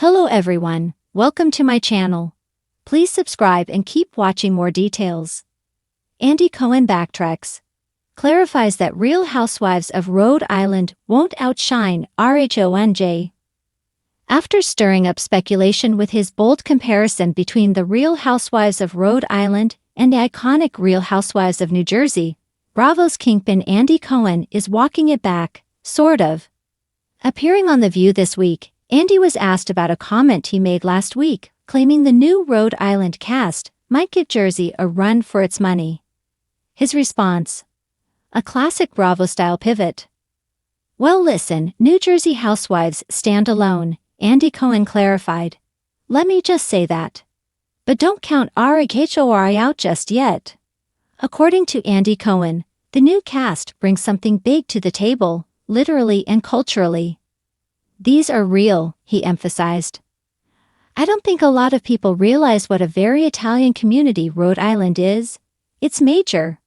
Hello everyone, welcome to my channel. Please subscribe and keep watching more details. Andy Cohen backtracks. Clarifies that Real Housewives of Rhode Island won't outshine RHONJ. After stirring up speculation with his bold comparison between the Real Housewives of Rhode Island and the iconic Real Housewives of New Jersey, Bravo's kingpin Andy Cohen is walking it back, sort of. Appearing on The View this week, Andy was asked about a comment he made last week, claiming the new Rhode Island cast might give Jersey a run for its money. His response: a classic Bravo-style pivot. Well listen, New Jersey housewives stand alone, Andy Cohen clarified. Let me just say that. But don't count RHONJ out just yet. According to Andy Cohen, the new cast brings something big to the table, literally and culturally. These are real, he emphasized. I don't think a lot of people realize what a very Italian community Rhode Island is. It's major.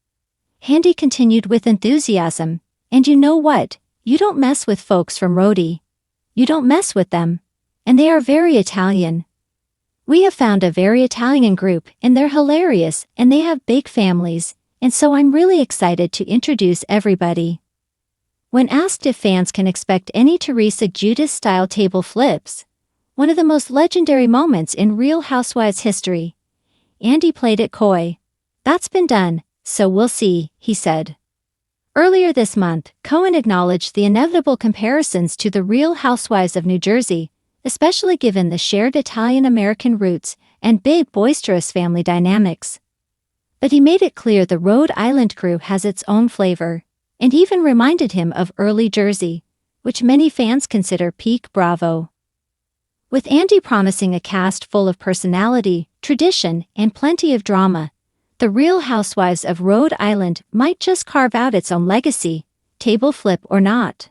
Andy continued with enthusiasm, and you know what? You don't mess with folks from Rhode. You don't mess with them. And they are very Italian. We have found a very Italian group, and they're hilarious, and they have big families, and so I'm really excited to introduce everybody. When asked if fans can expect any Teresa Giudice-style table flips, one of the most legendary moments in Real Housewives history, Andy played it coy. That's been done, so we'll see, he said. Earlier this month, Cohen acknowledged the inevitable comparisons to the Real Housewives of New Jersey, especially given the shared Italian-American roots and big boisterous family dynamics. But he made it clear the Rhode Island crew has its own flavor, and even reminded him of early Jersey, which many fans consider peak Bravo. With Andy promising a cast full of personality, tradition, and plenty of drama, the Real Housewives of Rhode Island might just carve out its own legacy, table flip or not.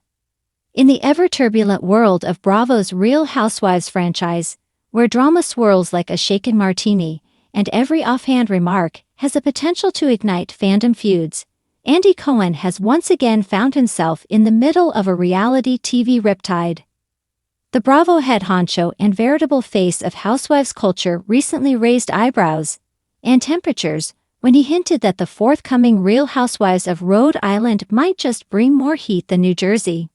In the ever-turbulent world of Bravo's Real Housewives franchise, where drama swirls like a shaken martini, and every offhand remark has the potential to ignite fandom feuds, Andy Cohen has once again found himself in the middle of a reality TV riptide. The Bravo head honcho and veritable face of housewives culture recently raised eyebrows and temperatures when he hinted that the forthcoming Real Housewives of Rhode Island might just bring more heat than New Jersey.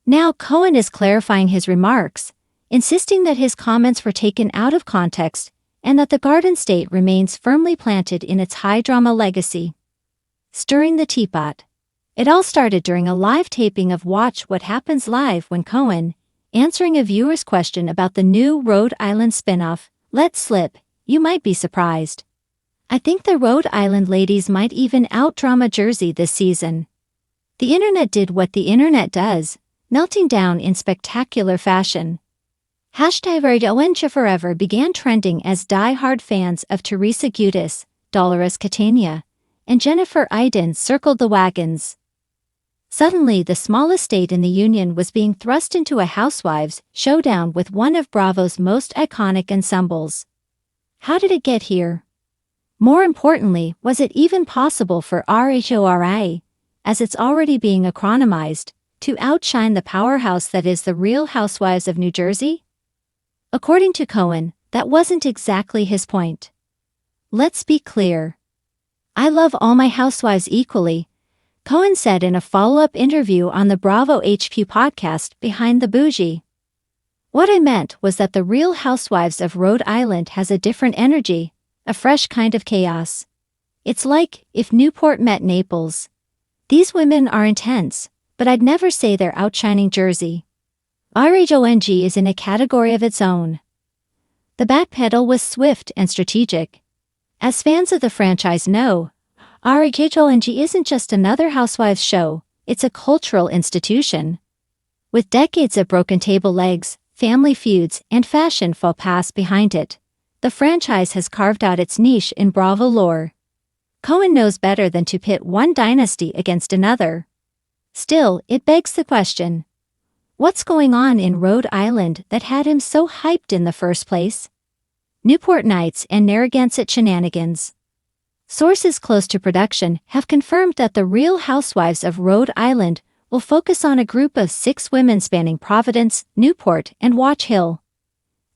Now Cohen is clarifying his remarks, insisting that his comments were taken out of context and that the Garden State remains firmly planted in its high-drama legacy. Stirring the teapot. It all started during a live taping of Watch What Happens Live when Cohen, answering a viewer's question about the new Rhode Island spinoff, let slip, you might be surprised. I think the Rhode Island ladies might even out-drama Jersey this season. The internet did what the internet does, melting down in spectacular fashion. #RHONJ forever began trending as die-hard fans of Teresa Giudice, Dolores Catania, and Jennifer Aydin circled the wagons. Suddenly the smallest state in the Union was being thrust into a housewives showdown with one of Bravo's most iconic ensembles. How did it get here? More importantly, was it even possible for RHONJ, as it's already being acronymized, to outshine the powerhouse that is the Real Housewives of New Jersey? According to Cohen, that wasn't exactly his point. Let's be clear. I love all my housewives equally, Cohen said in a follow-up interview on the Bravo HQ podcast Behind the Bougie. What I meant was that the Real Housewives of Rhode Island has a different energy, a fresh kind of chaos. It's like if Newport met Naples. These women are intense, but I'd never say they're outshining Jersey. RHONJ is in a category of its own. The backpedal was swift and strategic. As fans of the franchise know, RHONJ isn't just another housewives show, it's a cultural institution. With decades of broken table legs, family feuds, and fashion faux pas behind it, the franchise has carved out its niche in Bravo lore. Cohen knows better than to pit one dynasty against another. Still, it begs the question: what's going on in Rhode Island that had him so hyped in the first place? Newport Nights and Narragansett shenanigans. Sources close to production have confirmed that the Real Housewives of Rhode Island will focus on a group of 6 women spanning Providence, Newport, and Watch Hill.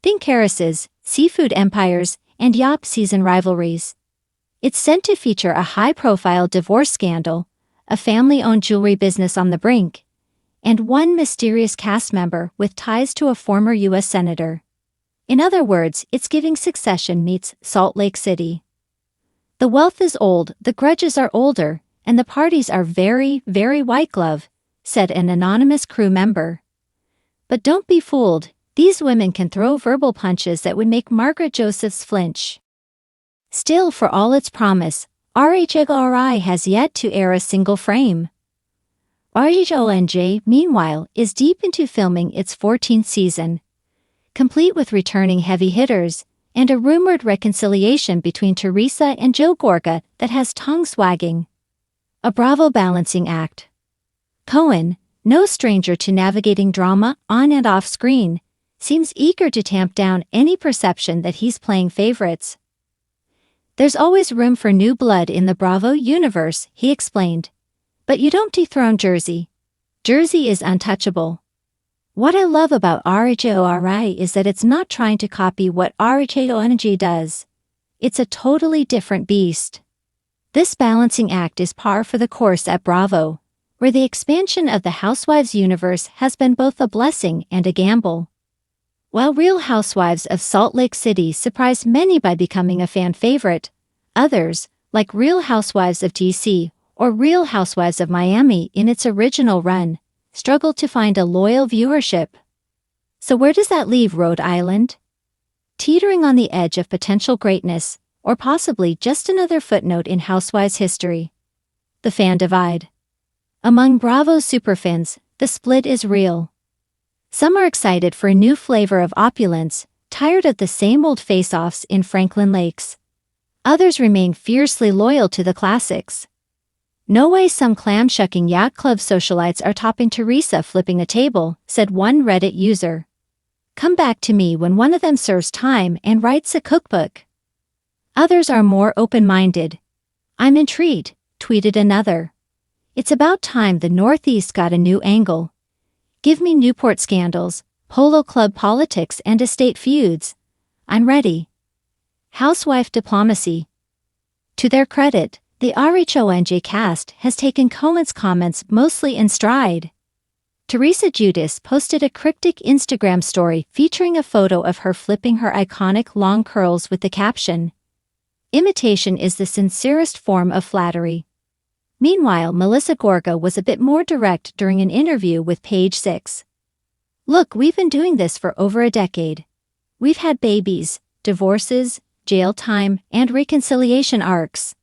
Think terraces, seafood empires, and yacht season rivalries. It's set to feature a high-profile divorce scandal, a family-owned jewelry business on the brink, and one mysterious cast member with ties to a former U.S. senator. In other words, it's giving Succession meets Salt Lake City. The wealth is old, the grudges are older, and the parties are very, very white glove, said an anonymous crew member. But don't be fooled, these women can throw verbal punches that would make Margaret Josephs flinch. Still, for all its promise, RHONJ has yet to air a single frame. RHONJ, meanwhile, is deep into filming its 14th season, complete with returning heavy hitters, and a rumored reconciliation between Teresa and Joe Gorga that has tongues wagging. A Bravo balancing act. Cohen, no stranger to navigating drama on and off screen, seems eager to tamp down any perception that he's playing favorites. There's always room for new blood in the Bravo universe, he explained. But you don't dethrone Jersey. Jersey is untouchable. What I love about RHONJ is that it's not trying to copy what RHONJ does. It's a totally different beast. This balancing act is par for the course at Bravo, where the expansion of the Housewives universe has been both a blessing and a gamble. While Real Housewives of Salt Lake City surprised many by becoming a fan favorite, others, like Real Housewives of DC or Real Housewives of Miami in its original run, struggled to find a loyal viewership. So where does that leave Rhode Island? Teetering on the edge of potential greatness, or possibly just another footnote in Housewives history. The fan divide. Among Bravo's superfans, the split is real. Some are excited for a new flavor of opulence, tired of the same old face-offs in Franklin Lakes. Others remain fiercely loyal to the classics. No way some clam-shucking yacht club socialites are topping Teresa flipping a table, said one Reddit user. Come back to me when one of them serves time and writes a cookbook. Others are more open-minded. I'm intrigued, tweeted another. It's about time the Northeast got a new angle. Give me Newport scandals, polo club politics and estate feuds. I'm ready. Housewife diplomacy. To their credit, the RHONJ cast has taken Cohen's comments mostly in stride. Teresa Giudice posted a cryptic Instagram story featuring a photo of her flipping her iconic long curls with the caption, "Imitation is the sincerest form of flattery." Meanwhile, Melissa Gorga was a bit more direct during an interview with Page 6. Look, we've been doing this for over a decade. We've had babies, divorces, jail time, and reconciliation arcs.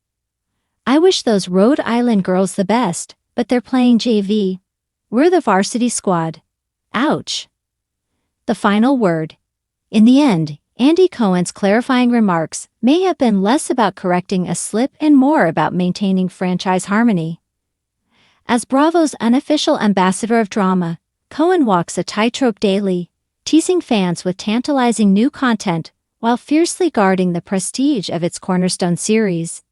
I wish those Rhode Island girls the best, but they're playing JV. We're the varsity squad. Ouch. The final word. In the end, Andy Cohen's clarifying remarks may have been less about correcting a slip and more about maintaining franchise harmony. As Bravo's unofficial ambassador of drama, Cohen walks a tightrope daily, teasing fans with tantalizing new content while fiercely guarding the prestige of its cornerstone series.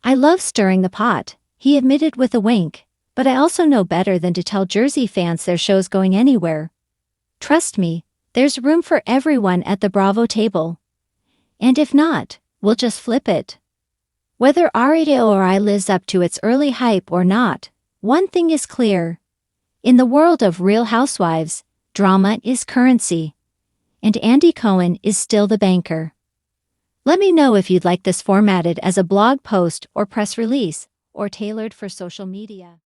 I love stirring the pot, he admitted with a wink, but I also know better than to tell Jersey fans their show's going anywhere. Trust me, there's room for everyone at the Bravo table. And if not, we'll just flip it. Whether RHONJ lives up to its early hype or not, one thing is clear. In the world of Real Housewives, drama is currency. And Andy Cohen is still the banker. Let me know if you'd like this formatted as a blog post or press release, or tailored for social media.